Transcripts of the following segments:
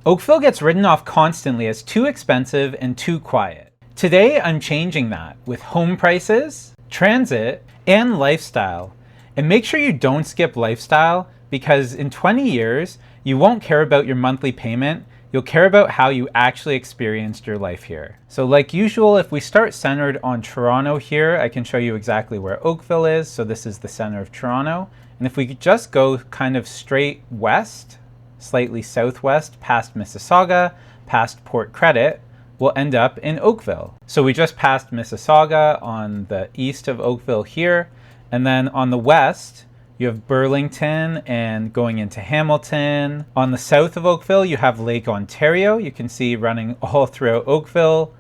Oakville gets written off constantly as too expensive and too quiet. Today, I'm changing that with home prices, transit, and lifestyle. And make sure you don't skip lifestyle, because in 20 years, you won't care about your monthly payment. You'll care about how you actually experienced your life here. So like usual, if we start centered on Toronto here, I can show you exactly where Oakville is. So this is the center of Toronto. And if we could just go kind of straight west, slightly southwest, past Mississauga, past Port Credit, we'll end up in Oakville. So we just passed Mississauga on the east of Oakville here. And then on the west, you have Burlington and going into Hamilton. On the south of Oakville, you have Lake Ontario. You can see running all throughout Oakville.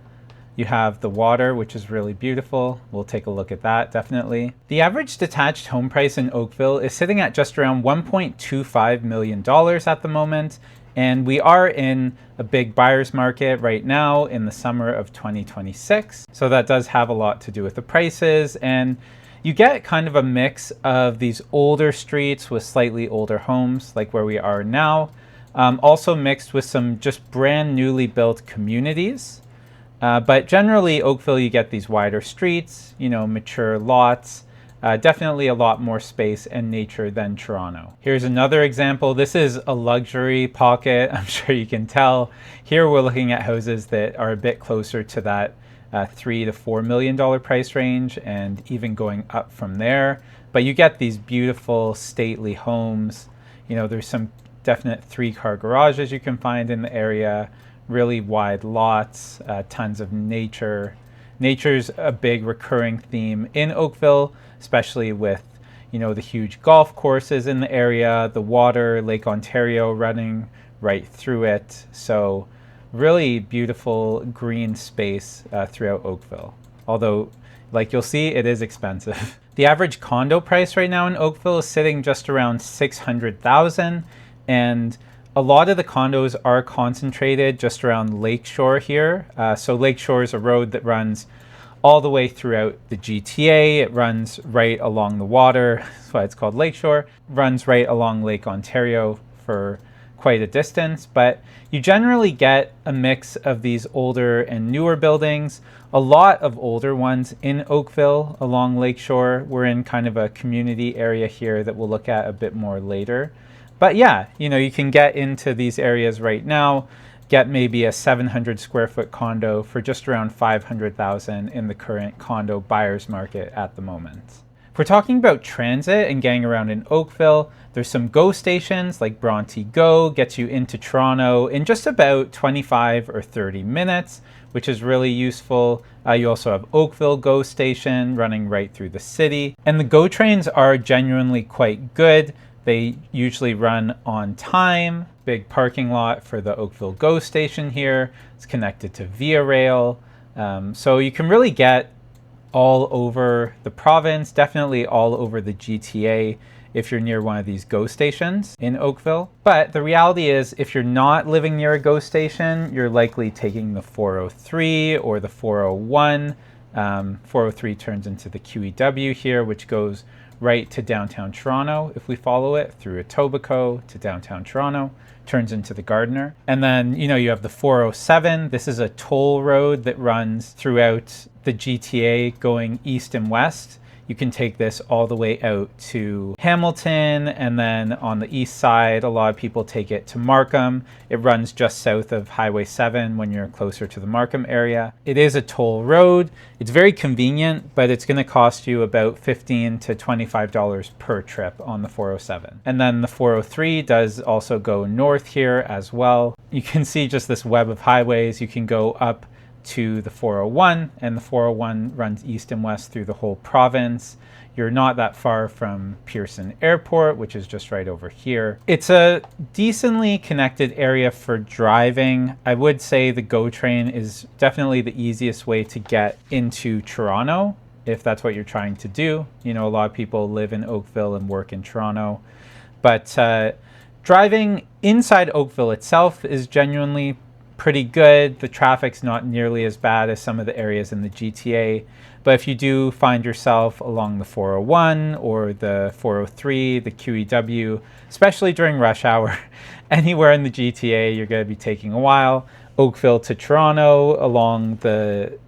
You have the water, which is really beautiful. We'll take a look at that, definitely. The average detached home price in Oakville is sitting at just around $1.25 million at the moment. And we are in a big buyer's market right now in the summer of 2026. So that does have a lot to do with the prices. And you get kind of a mix of these older streets with slightly older homes, like where we are now, also mixed with some just brand newly built communities. But generally, Oakville, you get these wider streets, mature lots, definitely a lot more space and nature than Toronto. Here's another example. This is a luxury pocket, I'm sure you can tell. Here we're looking at houses that are a bit closer to that $3 to $4 million price range, and even going up from there. But you get these beautiful stately homes. There's some definite 3-car garages you can find in the area, really wide lots, tons of nature. Nature's a big recurring theme in Oakville, especially with the huge golf courses in the area, the water, Lake Ontario running right through it. So really beautiful green space throughout Oakville. Although, like you'll see, it is expensive. The average condo price right now in Oakville is sitting just around $600,000, and a lot of the condos are concentrated just around Lakeshore here. So Lakeshore is a road that runs all the way throughout the GTA. It runs right along the water. That's why it's called Lakeshore. Runs right along Lake Ontario for quite a distance, but you generally get a mix of these older and newer buildings. A lot of older ones in Oakville along Lakeshore. We're in kind of a community area here that we'll look at a bit more later. But yeah, you can get into these areas right now, get maybe a 700 square foot condo for just around $500,000 in the current condo buyer's market at the moment. If we're talking about transit and getting around in Oakville, there's some GO stations like Bronte GO, gets you into Toronto in just about 25 or 30 minutes, which is really useful. You also have Oakville GO station running right through the city. And the GO trains are genuinely quite good. They usually run on time. Big parking lot for the Oakville GO station here. It's connected to Via Rail. So you can really get all over the province, definitely all over the GTA if you're near one of these GO stations in Oakville. But the reality is, if you're not living near a GO station, you're likely taking the 403 or the 401. 403 turns into the QEW here, which goes right to downtown Toronto. If we follow it through Etobicoke to downtown Toronto, turns into the Gardiner. And then, you have the 407. This is a toll road that runs throughout the GTA going east and west. You can take this all the way out to Hamilton, and then on the east side, a lot of people take it to Markham. It runs just south of Highway 7 when you're closer to the Markham area. It is a toll road. It's very convenient, but it's going to cost you about $15 to $25 per trip on the 407. And then the 403 does also go north here as well. You can see just this web of highways. You can go up to the 401, and the 401 runs east and west through the whole province. You're not that far from Pearson Airport, which is just right over here. It's a decently connected area for driving. I would say the GO train is definitely the easiest way to get into Toronto, if that's what you're trying to do. A lot of people live in Oakville and work in Toronto. But driving inside Oakville itself is genuinely pretty good. The traffic's not nearly as bad as some of the areas in the GTA. But if you do find yourself along the 401 or the 403, the QEW, especially during rush hour, anywhere in the GTA, you're going to be taking a while. Oakville to Toronto along the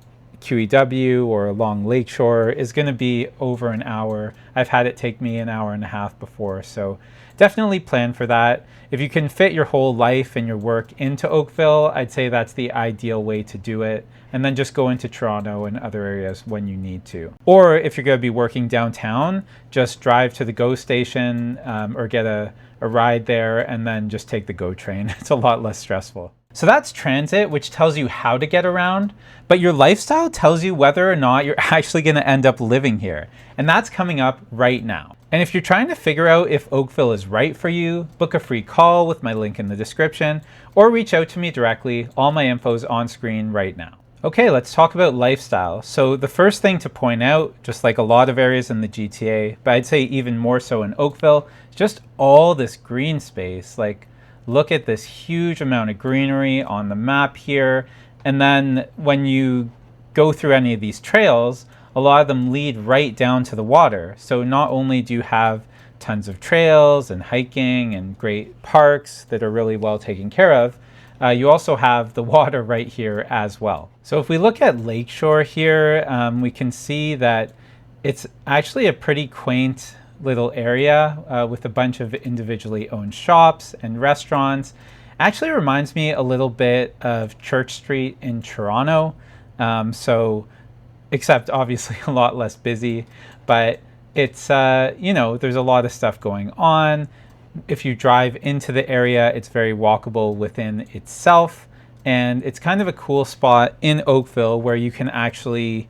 QEW or along Lakeshore is going to be over an hour. I've had it take me an hour and a half before, so definitely plan for that. If you can fit your whole life and your work into Oakville, I'd say that's the ideal way to do it. And then just go into Toronto and other areas when you need to. Or if you're going to be working downtown, just drive to the GO station or get a ride there and then just take the GO train. It's a lot less stressful. So that's transit, which tells you how to get around, but your lifestyle tells you whether or not you're actually going to end up living here. And that's coming up right now. And if you're trying to figure out if Oakville is right for you, book a free call with my link in the description, or reach out to me directly. All my info is on screen right now. Okay, let's talk about lifestyle. So the first thing to point out, just like a lot of areas in the GTA, but I'd say even more so in Oakville, is just all this green space. Like, look at this huge amount of greenery on the map here. And then when you go through any of these trails, a lot of them lead right down to the water. So not only do you have tons of trails and hiking and great parks that are really well taken care of, you also have the water right here as well. So if we look at Lakeshore here, we can see that it's actually a pretty quaint little area with a bunch of individually owned shops and restaurants. Actually reminds me a little bit of Church Street in Toronto. Except obviously a lot less busy, but it's, there's a lot of stuff going on. If you drive into the area, it's very walkable within itself. And it's kind of a cool spot in Oakville where you can actually,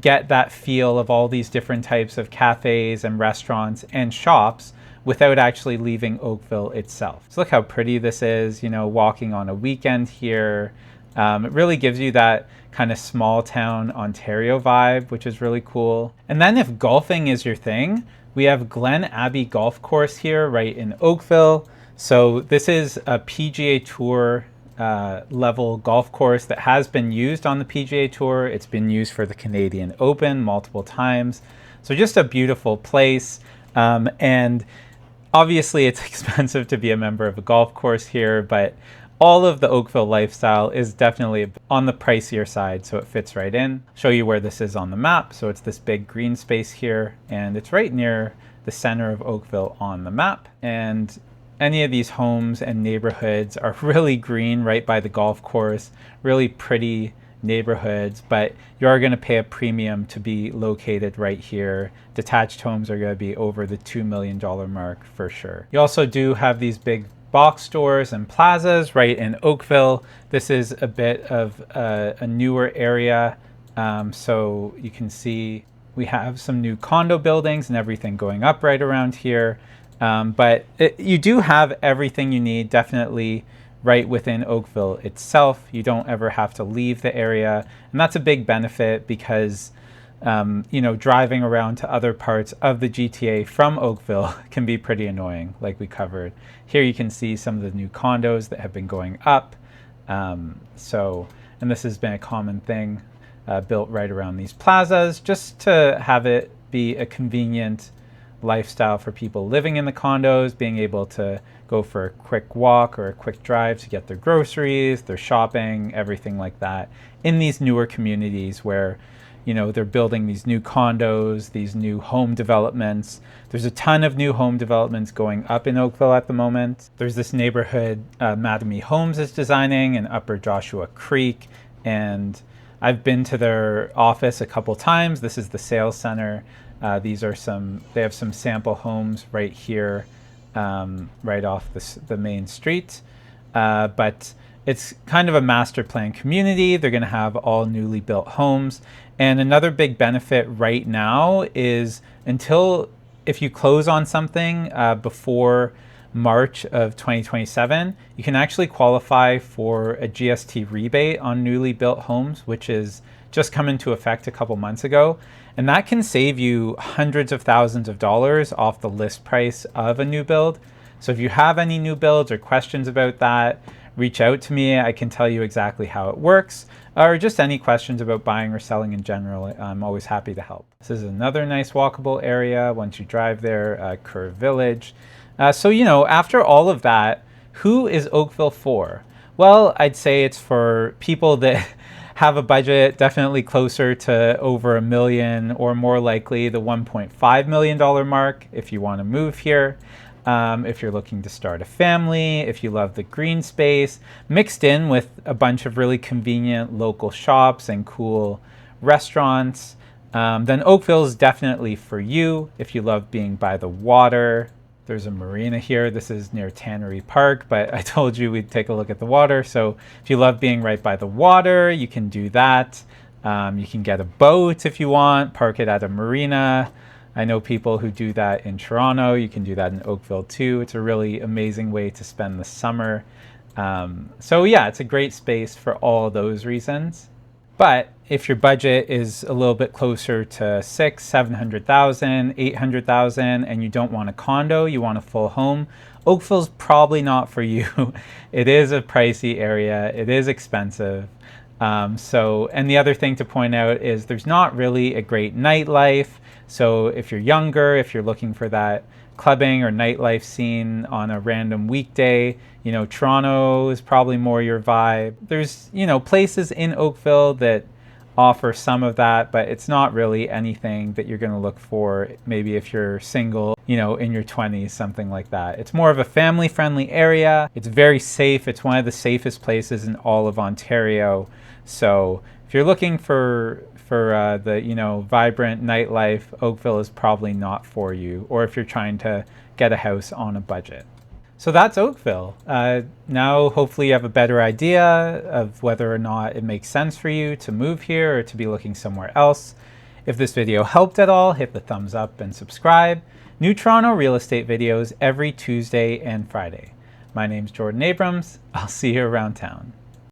get that feel of all these different types of cafes and restaurants and shops without actually leaving Oakville itself. So look how pretty this is, walking on a weekend here. It really gives you that kind of small town Ontario vibe, which is really cool. And then if golfing is your thing, we have Glen Abbey Golf Course here right in Oakville. So this is a PGA Tour level golf course that has been used on the PGA Tour. It's been used for the Canadian Open multiple times. So just a beautiful place. And obviously it's expensive to be a member of a golf course here, but all of the Oakville lifestyle is definitely on the pricier side, so it fits right in. Show you where this is on the map. So it's this big green space here, and it's right near the center of Oakville on the map. And any of these homes and neighborhoods are really green right by the golf course, really pretty neighborhoods, but you are going to pay a premium to be located right here. Detached homes are going to be over the $2 million mark for sure. You also do have these big box stores and plazas right in Oakville. This is a bit of a newer area. So you can see we have some new condo buildings and everything going up right around here. You do have everything you need definitely right within Oakville itself. You don't ever have to leave the area. And that's a big benefit because driving around to other parts of the GTA from Oakville can be pretty annoying, like we covered. Here you can see some of the new condos that have been going up. And this has been a common thing built right around these plazas, just to have it be a convenient lifestyle for people living in the condos, being able to go for a quick walk or a quick drive to get their groceries, their shopping, everything like that in these newer communities where they're building these new condos, these new home developments. There's a ton of new home developments going up in Oakville at the moment. There's this neighborhood Madame E. Homes is designing in Upper Joshua Creek, and I've been to their office a couple times. This is the sales center. They have some sample homes right here, right off the main street. But it's kind of a master plan community. They're going to have all newly built homes. And another big benefit right now is if you close on something before March of 2027, you can actually qualify for a GST rebate on newly built homes, which is just come into effect a couple months ago. And that can save you hundreds of thousands of dollars off the list price of a new build. So if you have any new builds or questions about that, reach out to me. I can tell you exactly how it works, or just any questions about buying or selling in general. I'm always happy to help. This is another nice walkable area once you drive there, Kerr Village. So, after all of that, who is Oakville for? Well, I'd say it's for people that have a budget definitely closer to over $1 million, or more likely the $1.5 million mark if you want to move here. If you're looking to start a family, if you love the green space, mixed in with a bunch of really convenient local shops and cool restaurants, then Oakville is definitely for you. If you love being by the water, there's a marina here. This is near Tannery Park, but I told you we'd take a look at the water. So if you love being right by the water, you can do that. You can get a boat if you want, park it at a marina. I know people who do that in Toronto. You can do that in Oakville too. It's a really amazing way to spend the summer. So yeah, it's a great space for all those reasons. But if your budget is a little bit closer to $600,000, $700,000, $800,000, and you don't want a condo, you want a full home, Oakville's probably not for you. It is a pricey area. It is expensive. And the other thing to point out is there's not really a great nightlife. So if you're younger, if you're looking for that clubbing or nightlife scene on a random weekday, Toronto is probably more your vibe. There's, places in Oakville that offer some of that, but it's not really anything that you're going to look for maybe if you're single, in your 20s, something like that. It's more of a family-friendly area. It's very safe. It's one of the safest places in all of Ontario. So if you're looking for the vibrant nightlife, Oakville is probably not for you, or if you're trying to get a house on a budget. So that's Oakville. Now hopefully you have a better idea of whether or not it makes sense for you to move here or to be looking somewhere else. If this video helped at all, hit the thumbs up and subscribe. New Toronto real estate videos every Tuesday and Friday. My name's Jordan Abrams. I'll see you around town.